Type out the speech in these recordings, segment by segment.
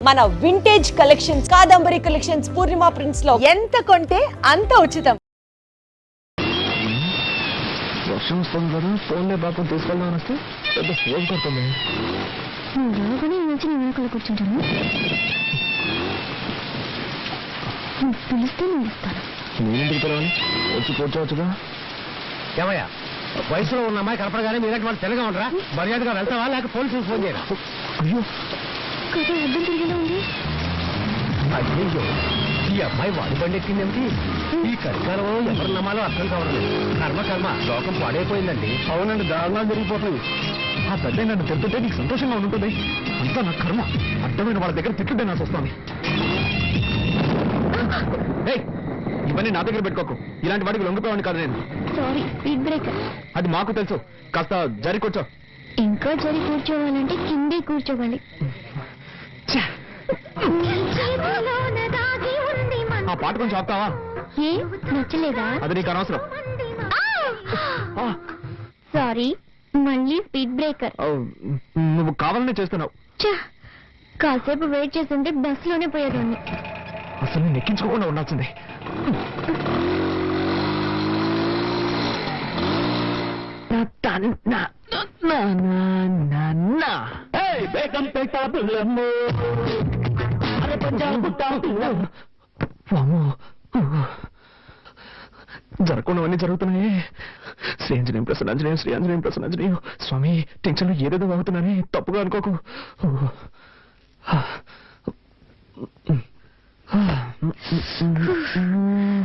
మన vintage collections Kadambari collections పూర్ణిమ prints లో ఎంత కొంటే అంత ఉచితం. వర్షం వస్తుంది కదా, ఫోన్లే బాగా తీసుకెళ్దాం వస్తే పెద్ద ఫోన్ కొడుతుంది. కూర్చుంటాను, పిలిస్తే నేను ఇస్తాను. నేనింటికి పిలవాలి, వచ్చి కూర్చోవచ్చుగా. ఏమయ్యా, వయసులో ఉన్న అమ్మాయి కనపడగానే మీరంటే వాళ్ళు తెల్లగా ఉండరా? మర్యాదగా వెళ్తావా లేక పోలీసులకు ఫోన్ చేయరా? అయ్యో కదా అర్థం తిరిగేలా ఉంది. అయ్యో, ఈ అమ్మాయి వాడి బండి ఎక్కిందేమిటి? ఈ కలికాలంలో ఎవరు నమ్మాలో అర్థం కావట్లేదు. కర్మ లోకం పాడైపోయిందండి. అవునండి, దారుణాలు జరిగిపోతుంది. ఆ పెద్ద నన్ను తిరుగుతుంటే నీకు సంతోషంగా ఉంటుంది. అంతా నా కర్మ. అడ్డమైన వాళ్ళ దగ్గర తిట్టుంటే నాకు వస్తుంది. ఇవన్నీ నా దగ్గర పెట్టుకోకు. ఇలాంటి వాడికి లొంగిపోయాను కాదు నేను. Sorry, speed breaker. అది మాకు తెలుసు. కాస్త జరి కూర్చో. ఇంకా జరి కూర్చోవాలంటే కిందే కూర్చోవాలి. ఆ పాట కొంచెం ఆపుతావా? ఏ నచ్చలేదా? అది నీకు అనవసరం. సారీ, మళ్ళీ స్పీడ్ బ్రేకర్. నువ్వు కావాలనే చేస్తున్నావు. కాసేపు వెయిట్ చేస్తుంటే బస్ లోనే పోయేదాన్ని. అసలు నేను ఎక్కించుకోకుండా ఉండాల్సిందే. జరగకుండావన్నీ జరుగుతున్నాయి. శ్రీ ఆంజనేయం ప్రసన్నాంజనేయం, శ్రీ ఆంజనేయం ప్రసన్నాంజనేయం. స్వామి, టెన్షన్ లో ఏదేదో అవుతున్నానే, తప్పుగా అనుకోకు.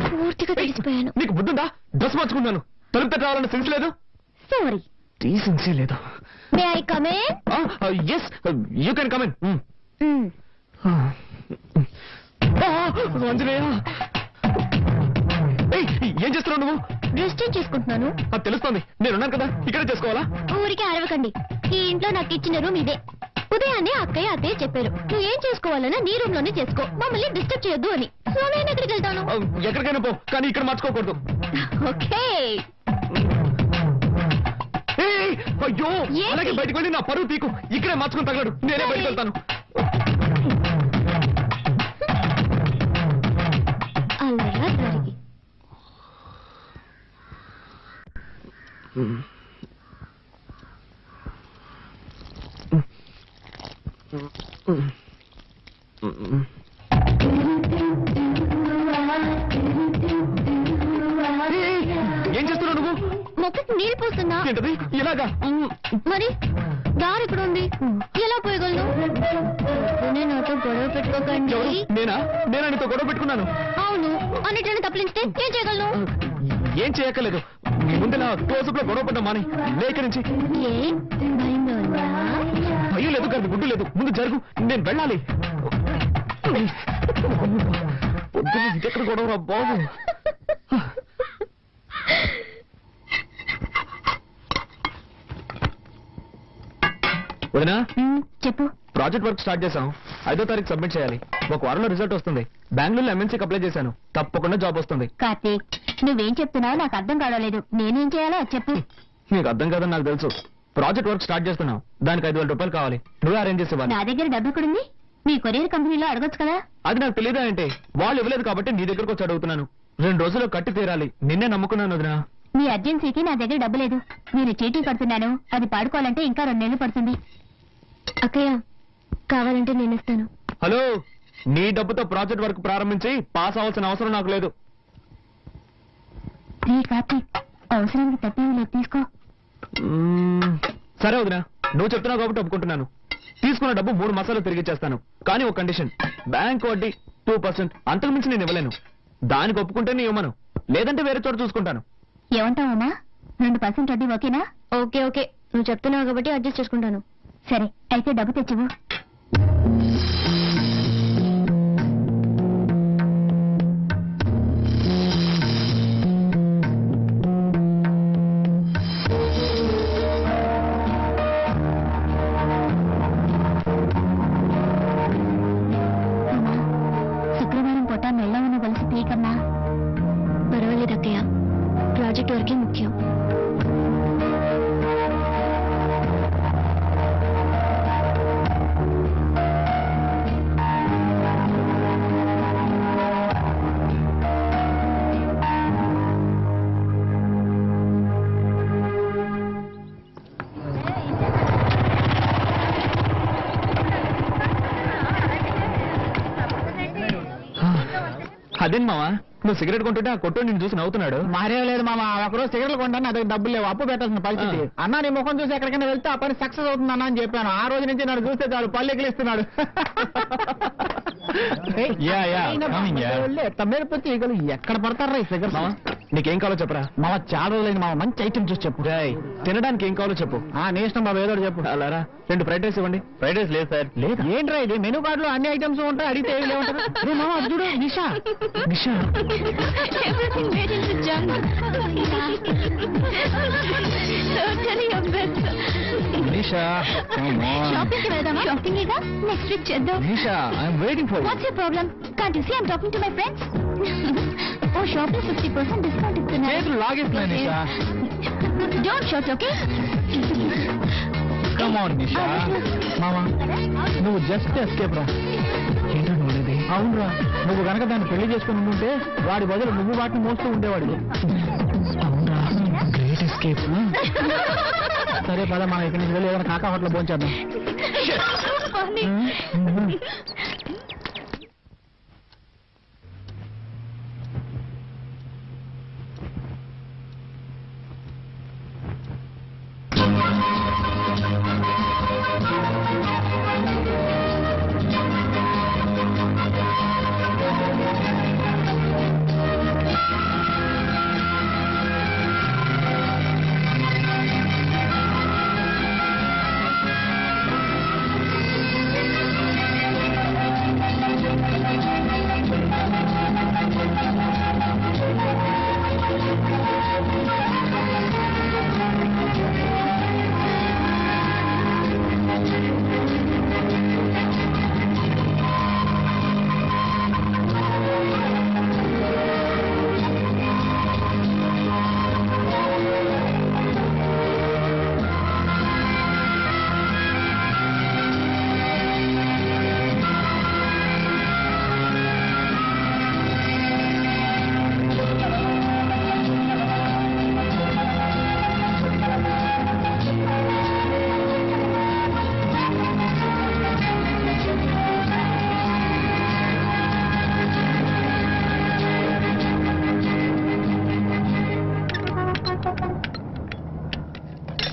పూర్తిగా తెలిసిపోయాను. నీకు బుద్ధుందా? డ్రెస్ మార్చుకున్నాను, తలుపు తట్ట రావాలన్న సెన్స్ లేదు. సారీ, డీసెన్సీ లేదు. May I come in? Yes, you can come in. Anjaneya, ఏం చేస్తున్నావు నువ్వు? డ్రెస్ చేంజ్ చేసుకుంటున్నాను. అది తెలుస్తోంది, నేనున్నాను కదా, ఇక్కడే చేసుకోవాలా? ఊరికే అరవకండి. ఈ ఇంట్లో నాకు ఇచ్చిన రూమ్ ఇదే. ఉదయాన్నే అక్కయ్య అత్తయ్య చెప్పారు, నువ్వు ఏం చేసుకోవాలన్నా నీ రూమ్ లోనే చేసుకో, మమ్మల్ని డిస్టర్బ్ చేయొద్దు అని. సో నేను ఎక్కడికి వెళ్తాను? ఎక్కడికైనా పో, కానీ ఇక్కడ మార్చుకోకూడదు. ఓకే. అయ్యో, అలాగే బయటకు వెళ్ళి నా పరువు తీకు. ఇక్కడే మార్చుకుని తగలడు, నేనే బయటకు వెళ్తాను. అలా జరిగి ఏం చేస్తున్నావు నువ్వు? మొక్కకి నీళ్ళు పోస్తున్నా. ఏంటది ఇలాగా? మరి దారి ఇక్కడ ఉంది, ఎలా పోయగలను? నాతో గొడవ పెట్టుకోకండి. నేనా నీతో గొడవ పెట్టుకున్నాను? అవును, అన్నిటిని తప్పించితే ఏం చేయగలను? ఏం చేయక్కర్లేదు. నీ ముందు నా క్లోజప్ లో గొడవ పడ్డా మాని. లేక నుంచి ఏ భయంగా ఉందా? భయం లేదు కాదు, గుడ్డు లేదు. ముందు జరుగు, నేను వెళ్ళాలి. పొద్దున్న ఇంకెక్కడ గొడవ బాబు. వదినా, చెప్పు. ప్రాజెక్ట్ వర్క్ స్టార్ట్ చేశాం. 5వ తారీఖు సబ్మిట్ చేయాలి. ఒక వారంలో రిజల్ట్ వస్తుంది. బెంగళూరులో ఎంఎన్సీకి అప్లై చేశాను. తప్పకుండా జాబ్ వస్తుంది. కార్తీక్, నువ్వేం చెప్తున్నావు నాకు అర్థం కావలేదు. నేనేం చేయాలో చెప్పు. నీకు అర్థం కాదని నాకు తెలుసు. ప్రాజెక్ట్ వర్క్ స్టార్ట్ చేస్తున్నావు, దానికి 5,000 రూపాయలు కావాలి. నువ్వే అరేంజ్ చేసేవాళ్ళు. నా దగ్గర డబ్బు ఎక్కడుంది? మీ కొరియర్ కంపెనీలో అడగొచ్చు కదా. అది నాకు తెలియదా అంటే? వాళ్ళు ఇవ్వలేదు కాబట్టి నీ దగ్గరకు వచ్చి అడుగుతున్నాను. 2 రోజుల్లో కట్టి తీరాలి. నిన్నే నమ్ముకున్నాను వదినా. మీ అర్జెన్సీకి నా దగ్గర డబ్బు లేదు. నేను చీటీ కడుతున్నాను, అది పాడుకోవాలంటే ఇంకా 2 నెలలు పడుతుంది. అక్కయ్య, కావాలంటే నేను ఇస్తాను. హలో, నీ డబ్బుతో ప్రాజెక్ట్ వర్క్ ప్రారంభించి పాస్ అవ్వాల్సిన అవసరం నాకు లేదు. కార్తీక్, అవసరానికి తప్పేమి లేదు, తీసుకో. సరే వదినా, నువ్వు చెప్తున్నావు కాబట్టి ఒప్పుకుంటున్నాను. తీసుకున్న డబ్బు 3 మాసాలు తిరిగి చేస్తాను. కానీ ఒక కండిషన్, బ్యాంక్ వడ్డీ 2%, అంతకు మించి నేను ఇవ్వలేను. దానికి ఒప్పుకుంటే నీ ఇవ్వను, లేదంటే వేరే చోట చూసుకుంటాను. ఏమంటావమ్మా? 2% వడ్డీ ఓకేనా? ఓకే ఓకే, నువ్వు చెప్తున్నావు కాబట్టి అడ్జస్ట్ చేసుకుంటాను. సరే, అయితే డబ్బు తెచ్చివు. శుక్రవారం పూట మెల్లవన్న కలిసి తీయకమ్మా. పర్వాలేదు అక్కయ్య, ప్రాజెక్ట్ వరకే ముఖ్యం. అదేం మావా నువ్వు సిగరెట్ కొంటుంటే ఆ కొట్టు నిన్ను చూసి నవ్వుతున్నాడు. మారేం లేదు మామ, ఒకరోజు సిగరెట్లు కొంటాను, అదే డబ్బులు లేవు, అప్పు పెట్టాల్సిన పరిస్థితి. అన్న నీ ముఖం చూసి ఎక్కడికైనా వెళ్తే ఆ పని సక్సెస్ అవుతుంది అన్న అని చెప్పాను. ఆ రోజు నుంచి నన్ను చూస్తే చాలు పళ్ళు ఎక్కిలిస్తున్నాడు. తమ్మేరిపోతే ఈగలు ఎక్కడ పడతారా ఈ ఫిగర్స్? మావా నీకేం కావాలో చెప్పరా. మామ చాలా రోజులైంది మామ, మంచి ఐటమ్ చూసి చెప్పు. తినడానికి ఏం కావాలో చెప్పు. నీ ఇష్టం బాబు, ఏదో ఒకటి చెప్పు. అలారా 2 ఫ్రైడ్ రైస్ ఇవ్వండి. ఫ్రైడ్ రైస్ లేదు సార్. లేదా ఏంట్రా ఇది, మెనూ కార్డులో అన్ని ఐటమ్స్ ఉంటాయి, అడిగితే ఏమి లేవుంటారు. మామ అది చూడు, నిషా. నిషా Everything made into junk. Totally a mess. Nisha Shopping కి వెళ్దామా? Shopping ఏగా, next week చేద్దాం. Nisha I'm waiting for What's your problem? Can't you see I'm talking to my friends? Oh, shopping 50% discount ఇస్తున్నారు. చేతులు లాగేస్తున్నాయి Nisha. Don't shout, okay? Come on Nisha. మామ నువ్వు just escape రా. ఏంటో నువ్వునేది. అవునరా, నువ్వు గనక దాన్ని పెళ్లి చేసుకుని ఉంటే వాడి బదులు నువ్వు వాటిని మోస్తూ ఉండేవాడు. అవునా గ్రేట్ ఎస్కేప్. సరే పద, మనం ఇక్కడి నుంచి వెళ్ళి ఏదైనా కాకా హోటల్ భోంచేద్దాం. Funny.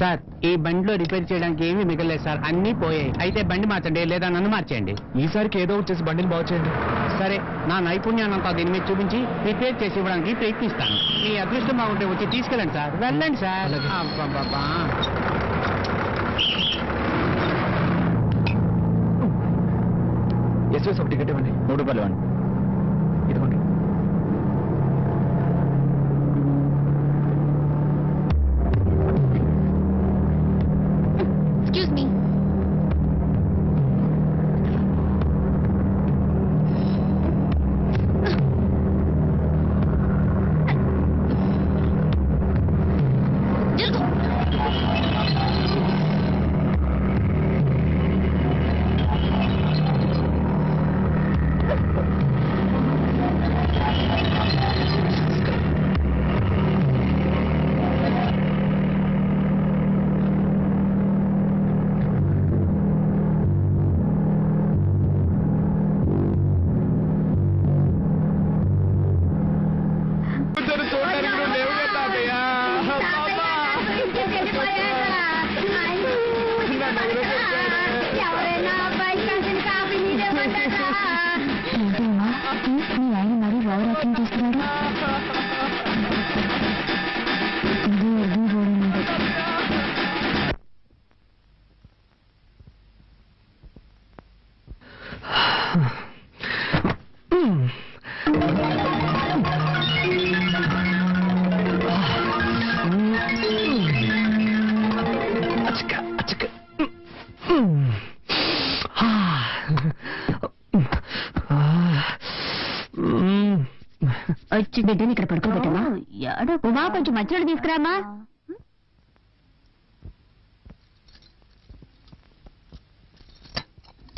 సార్ ఈ బండిలో రిపేర్ చేయడానికి ఏమీ మిగలేదు సార్, అన్నీ పోయాయి. అయితే బండి మార్చండి, లేదా నన్ను మార్చేయండి. ఈసారికి ఏదో వచ్చేసి బండిని బాగు చేయండి. సరే, నా నైపుణ్యాన్నంతా దీని మీద చూపించి రిపేర్ చేసి ఇవ్వడానికి ప్రయత్నిస్తాను. మీ అదృష్టం బాగుంటే వచ్చి తీసుకెళ్ళండి సార్. వెళ్ళండి సార్. అబ్బబ్బబ్బా. ఎస్ఎస్ ఒక టికెట్ ఇవ్వండి. 3 రూపాయలు ఇవ్వండి. ఇదిగోండి. Excuse me. వచ్చి బిడ్డని ఇక్కడ పడుకోబెట్టమ్మా. ఉమా కొంచెం మధ్యలో తీసుకురామా.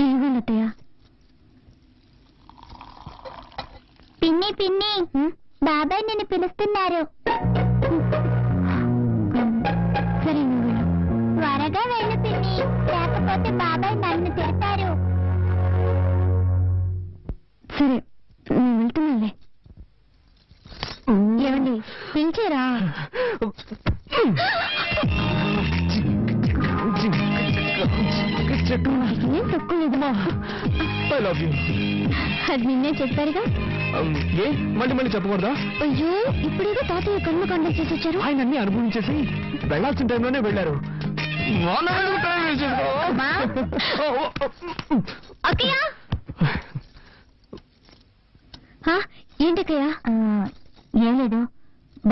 ఏమన్నయ్య? పిన్ని పిన్ని, బాబాయ్ నిన్ను పిలుస్తున్నారు. సరే నువ్వు వెళ్ళు. త్వరగా వెళ్ళు పిన్ని, లేకపోతే బాబాయ్ నన్ను తిడతారు. సరే నేను వెళ్తున్నానులే. ఏమండి పిలిచారా? ఏం తక్కువ లేదమ్మా. I love you. అది నిన్నే చెప్పారుగా. ఏ మళ్ళీ మళ్ళీ చెప్పకూడదా? అయ్యో ఇప్పుడేదో తాతయ్య కన్ను కండక్ట్ చేసి వచ్చారు. ఆయన అన్ని అనుభవించేసి వెళ్లాల్సిన టైంలోనే వెళ్ళారు. అమ్మా. అక్కయ్య ఏంటక్కయ్య? ఏం లేదు,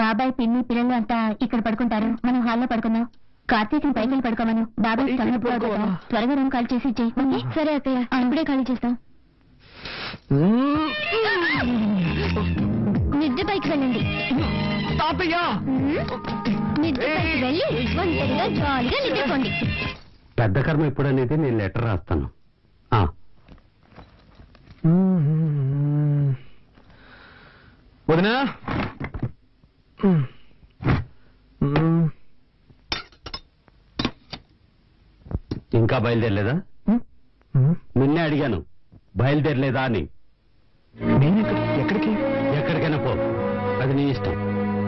బాబాయ్ పిన్ని పిల్లలు అంతా ఇక్కడ పడుకుంటారు, మనం హాల్లో పడుకుందాం. కార్తీక్ని పైకి పడుకోమను. బాబాయ్ త్వరగా రూమ్ ఖాళీ చేసి ఇచ్చేయి. సరే అక్కయ్య, ఇప్పుడే ఖాళీ చేస్తాం. మిద్దె పైకి వెళ్ళండి. తాతయ్య మిద్దె పైకి వెళ్ళి ఒంటరిగా జాలీగా నిద్రపోండి. పెద్ద కర్మ ఇప్పుడు అనేది నేను లెటర్ రాస్తాను. వదినా, ఇంకా బయలుదేరలేదా? నిన్నే అడిగాను బయలుదేరలేదా అని. నేను ఎక్కడికి? ఎక్కడికైనా పో, అది నీ ఇష్టం,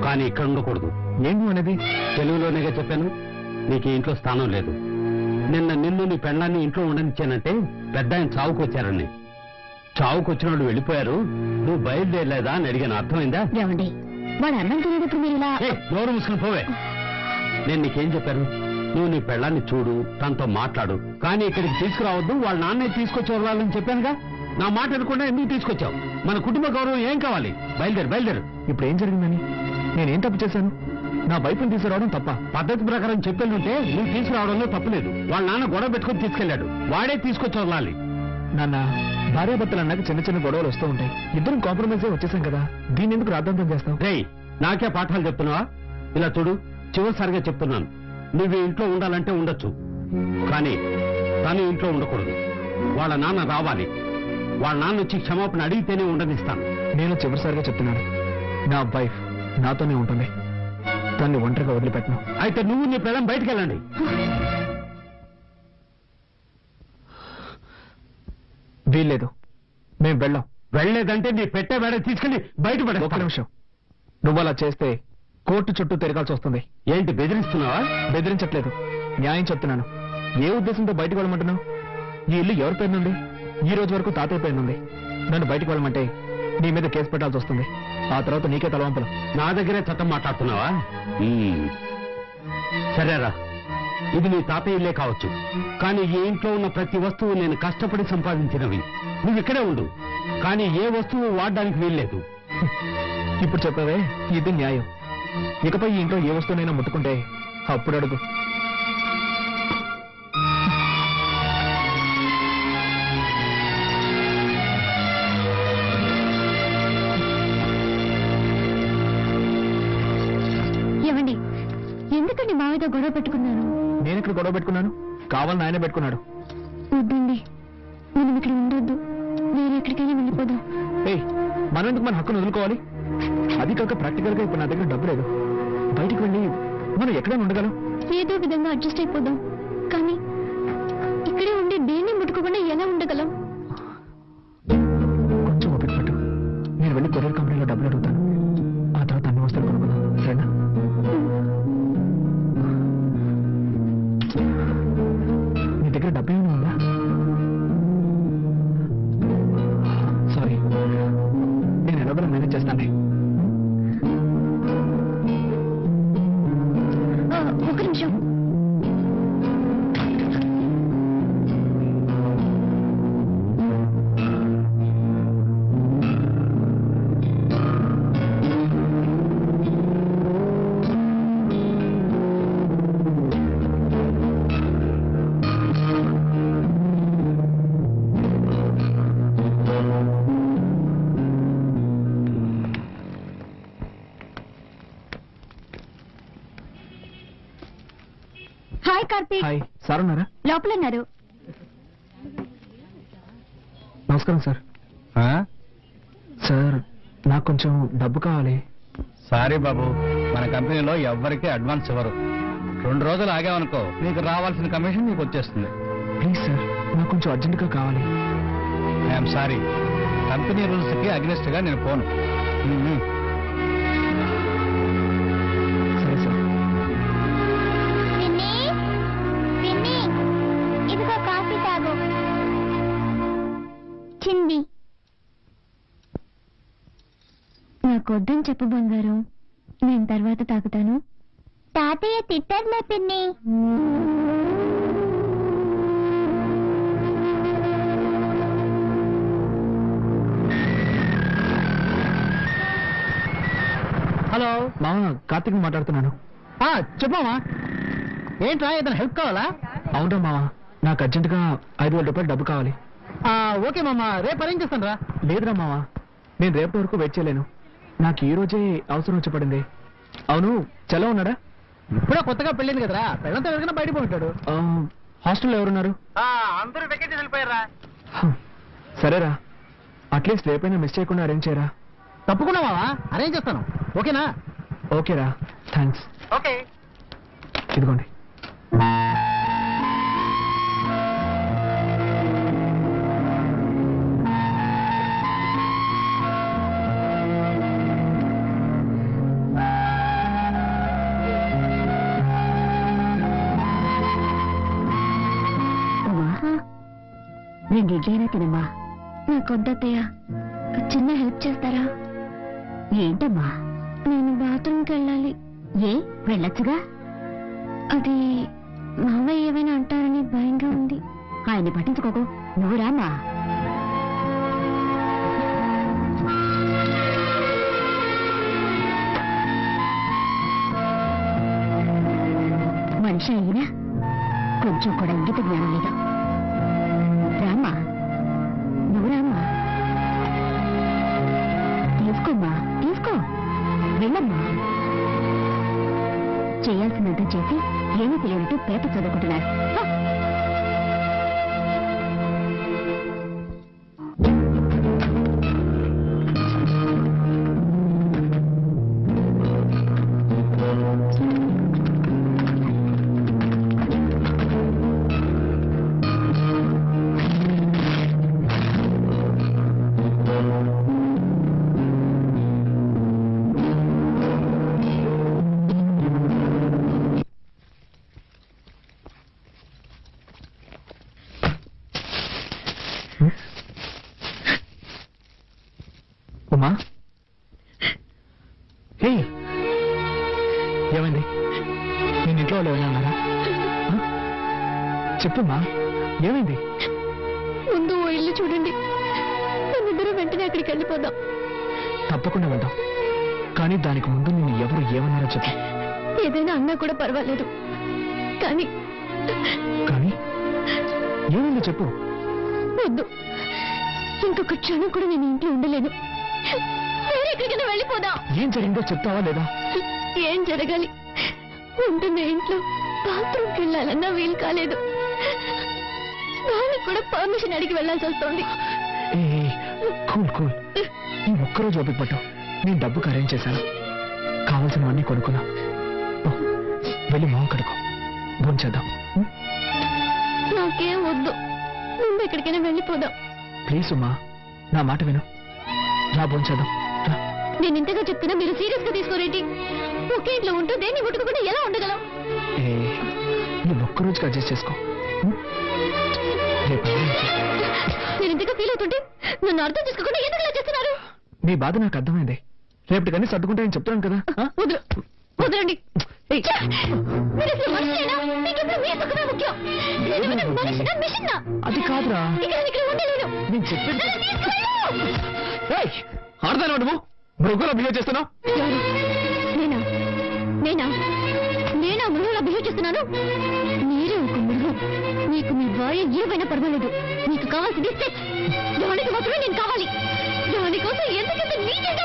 కానీ ఇక్కడ ఉండకూడదు. ఏంటి అనేది? తెలుగులోనేగా చెప్పాను, నీకు ఈ ఇంట్లో స్థానం లేదు. నిన్ను నీ పెళ్ళాన్ని ఇంట్లో ఉండనిచ్చానంటే పెద్ద ఆయన చావుకు వచ్చారని. చావుకు వచ్చిన వాళ్ళు వెళ్ళిపోయారు, నువ్వు బయలుదేరలేదా అని అడిగాను. అర్థమైందా? ఏమండి వాడు అన్నం తినేటప్పుడు మీరు ఇలా నోరు మూసుకుని పోవే. నేను నీకేం చెప్పాను? నువ్వు నీ పెళ్ళాన్ని చూడు, తనతో మాట్లాడు, కానీ ఇక్కడికి తీసుకురావద్దు, వాళ్ళ నాన్నే తీసుకొచ్చి వదలాలని చెప్పానుగా. నా మాట అనుకుండా ఎందుకు తీసుకొచ్చావు? మన కుటుంబ గౌరవం ఏం కావాలి? బయలుదేరు. ఇప్పుడు ఏం జరిగిందని? నేనేం తప్పు చేశాను? నా వైపుని తీసుకురావడం తప్ప? పద్ధతి ప్రకారం చెప్పేళ్ళుంటే నువ్వు తీసుకురావడంలో తప్పులేదు. వాళ్ళ నాన్న గొడవ పెట్టుకుని తీసుకెళ్లాడు, వాడే తీసుకొచ్చి వదలాలి. నాన్న, భార్యాభర్తలు అన్నాక చిన్న చిన్న గొడవలు వస్తూ ఉంటాయి. ఇద్దరం కాంప్రమైజ్ వచ్చేసాం కదా, దీన్ని ఎందుకు రాద్ధాంతం చేస్తాం? రేయ్, నాకే పాఠాలు చెప్తున్నావా? ఇలా చూడు, చివరిసారిగా చెప్తున్నాను, నువ్వు ఇంట్లో ఉండాలంటే ఉండొచ్చు, కానీ తను ఇంట్లో ఉండకూడదు. వాళ్ళ నాన్న రావాలి, వాళ్ళ నాన్న వచ్చి క్షమాపణ అడిగితేనే ఉండనిస్తాను. నేను చివరిసారిగా చెప్తున్నాను, నా వైఫ్ నాతోనే ఉంటుంది, తన్ని ఒంటరిగా వదిలిపెట్టను. అయితే నువ్వు నీ పిల్లం బయటికి వెళ్ళండి. వీల్లేదు, మేం వెళ్ళాం. వెళ్ళలేదంటే నీ పెట్టే వేడ తీసుకెళ్లి బయట పడే. ఒక్క నిమిషం, నువ్వు అలా చేస్తే కోర్టు చుట్టూ తిరగాల్సి వస్తుంది. ఏంటి బెదిరిస్తున్నావా? బెదిరించట్లేదు, న్యాయం చెప్తున్నాను. ఏ ఉద్దేశంతో బయటకు వెళ్ళమంటున్నావు? ఈ ఇల్లు ఎవరి పేరునుంది? ఈ రోజు వరకు తాతయ్య పేరునుంది. నన్ను బయటకు వెళ్ళమంటే నీ మీద కేసు పెట్టాల్సి వస్తుంది. ఆ తర్వాత నీకే తలవంపలు. నా దగ్గరే చట్టం మాట్లాడుతున్నావా? సరేరా, ఇది నీ తాతయ్య ఇల్లే కావచ్చు, కానీ ఈ ఇంట్లో ఉన్న ప్రతి వస్తువు నేను కష్టపడి సంపాదించినవి. నువ్వు ఇక్కడే ఉండు, కానీ ఏ వస్తువు వాడడానికి వీల్లేదు. ఇప్పుడు చెప్పవే, ఇది న్యాయం. ఇకపై ఈ ఇంట్లో ఏ వస్తువునైనా ముట్టుకుంటే అప్పుడు అడుగు. ఏమండి ఎందుకండి మావితో గొడవ పెట్టుకున్నాను? నేను ఇక్కడ గొడవ పెట్టుకున్నాను, కావాలని ఆయన పెట్టుకున్నాడు. వద్దండి, మనం ఇక్కడ ఉండొద్దు, వేరే ఎక్కడికైనా వెళ్ళిపోదాం. మనం ఎందుకు మన హక్కును వదులుకోవాలి? అది కాక ప్రాక్టికల్ గా ఇప్పుడు నా దగ్గర డబ్బు లేదు. బయటికి వెళ్ళి మనం ఎక్కడైనా ఉండగలం. ఏదో విధంగా అడ్జస్ట్ అయిపోదాం, కానీ ఇక్కడే ఉండి దేన్ని ముట్టుకోకుండా ఎలా ఉండగలం? కొంచెం ఓపిక పట్టు, నేను వెళ్ళి కొరియర్ కంపెనీలో డబ్బులు అడుగుతాను. ఆ తర్వాత అన్ని వస్తువులు కొనుక్కుందాం, సరేనా? నీ దగ్గర డబ్బు ఏమైనా ఉందా? సారీ, నేను ఎలాగో మేనేజ్ చేస్తాను. ఒక నిమిషం. హాయ్ కార్తీక్. హాయ్, సార్ ఉన్నారా? లోపల ఉన్నారు. నమస్కారం సార్. సార్, నాకు కొంచెం డబ్బు కావాలి. సారీ బాబు, మన కంపెనీలో ఎవ్వరికీ అడ్వాన్స్ ఇవ్వరు. 2 రోజులు ఆగామనుకో, నీకు రావాల్సిన కమిషన్ నీకు వచ్చేస్తుంది. ప్లీజ్ సార్, నాకు కొంచెం అర్జెంటుగా కావాలి. ఐఎమ్ సారీ, కంపెనీ రూల్స్ కి అగ్నెస్ట్ గా నేను పోను. వచ్చింది. నాకు వద్దని చెప్పు బంగారం, నేను తర్వాత తాగుతాను. తాతయ్య తిట్టారులే పిన్ని. హలో, మామ కార్తీక్ మాట్లాడుతున్నాను. చెప్పమ్మా. ఏంట్రా, ఏదైనా హెల్ప్ కావాలా? అవునా మామ, నాకు అర్జెంటుగా 5,000 రూపాయలు డబ్బు కావాలి. ఓకే మామ, రేపు అరేంజ్ చేస్తాను రా. లేదురా మామ, నేను రేపటి వరకు వెయిట్ చేయలేను. నాకు ఈ రోజే అవసరం వచ్చి పడింది. అవును, చలో ఉన్నాడా? ఇప్పుడే కొత్తగా పెళ్ళింది కదరా, పెళ్ళంతా ఎవరికైనా బయట పోయింటాడు. హాస్టల్లో ఎవరున్నారు? అందరూ వెకేషన్ వెళ్ళిపోయారా. సరేరా, అట్లీస్ట్ రేపైనా మిస్ చేయకుండా అరేంజ్ చేయరా. తప్పకుండా మావా, అరేంజ్ చేస్తాను. ఓకేనా? ఓకేరా, థ్యాంక్స్. ఓకే. ఇదిగోండి. రెండు ఇడ్లైనా తినమ్మా. నాకు వద్దయ్య, చిన్న హెల్ప్ చేస్తారా? ఏంటమ్మా? నేను బాత్రూమ్కి వెళ్ళాలి. ఏ, వెళ్ళొచ్చుగా. అది మావయ్య ఏమైనా అంటారని భయంగా ఉంది. ఆయన్ని పట్టించుకోకు, నువ్వు రామా. మనిషి అయినా కొంచెం కూడా ఇంగిత జ్ఞానం లేదు. రామ్మా, నువ్వు రామ్మా. తీసుకోమ్మా, తీసుకో, వెళ్ళమ్మా. చేయాల్సినంత చేసి ఏమీ తెలియనట్టు పేపర్ చదువుకుంటున్నారు. ఉమా, హే, ఏమైంది? నేను ఇంట్లో వాళ్ళు ఏమైనా అన్నారా? చెప్పుమా, ఏమైంది? ముందు ఓ ఇల్లు చూడండి, మనిద్దరం వెంటనే అక్కడికి వెళ్ళిపోదాం. తప్పకుండా వెళ్దాం, కానీ దానికి ముందు నేను ఎవరు ఏమన్నారో చెప్పు. ఏదైనా అన్నా కూడా పర్వాలేదు, కానీ కానీ ఏమైందో చెప్పు. వద్దు, ఇంకొక క్షణం కూడా నేను ఇంట్లో ఉండలేను. వేరే ఎక్కడికైనా వెళ్ళిపోదాం. ఏం జరిగిందో చెప్తావా లేదా? ఏం జరగాలి? ఉంటున్న ఇంట్లో బాత్రూమ్కి వెళ్ళాలన్నా వీలు కాలేదు. వాళ్ళకి కూడా పర్మిషన్ అడిగి వెళ్ళాల్సి వస్తుంది. కూల్ కూల్, ఈ ఒక్కరోజు ఓపిక పట్టు. నేను డబ్బుకి అరేంజ్ చేశాను, కావాల్సినవన్నీ కొనుక్కున్నా. వెళ్ళి మొహం కడుకో, భోంచేద్దాం. నాకేం వద్దు, ముందు ఎక్కడికైనా వెళ్ళిపోదాం. ప్లీజ్ ఉమ్మా, నా మాట విను. రా, భోంచేద్దాం. రా. నేను ఇంతగా చెప్తున్నా, మీరు సీరియస్ గా తీసుకోరేంటి? ఒకే ఇంట్లో ఉంటూ దేన్ని ముట్టుకోకుండా ఎలా ఉండగలం? నువ్వు ఒక్కరోజుకి అడ్జస్ట్ చేసుకో. రేపు నేను ఇంతగా ఫీల్ అవుతుంటే నన్ను అర్థం చేసుకోకుండా ఎందుకు ఇలా చేస్తున్నారు? నీ బాధ నాకు అర్థమైంది. రేపటి కానీ సర్దుకుంటాయని చెప్తాను కదా. వదలండి. మీరు అసలు మనిషేనా? మీకెప్పుడు మీ సుఖమే ముఖ్యం. నేనేమైనా మనిషినా, మిషన్నా? అది కాదురా, ఇక్కడ ఉండలేను. నేను చెప్పేది. ఆడదాను నువ్వు మృగంలో బిహేవ్ చేస్తున్నావు. నేనా నేనా నేనా మృగంలా బిహేవ్ చేస్తున్నాను? మీరే ఒక మృగం. మీకు మీ భార్య ఏమైనా పర్వాలేదు. మీకు కావాల్సింది సెక్స్. దానికి మాత్రమే నేను కావాలి. దానికోసం ఎంతకంత నీచంగా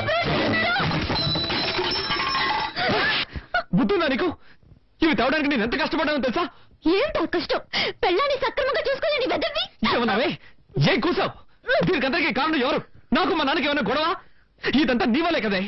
బుద్ధుందా నీకు? ఇవి తేవడానికి నేను ఎంత కష్టపడ్డానో తెలుసా? ఏంటో కష్టం? పెళ్ళాన్ని సక్రమంగా చూసుకోలేని వెదవి. ఏమన్నావే? ఏం కూసావు? దీనికందరికీ కారణం ఎవరు? నాకు మా నాన్నకి ఏమైనా గొడవ? ఇదంతా నీ వల్లే కదే.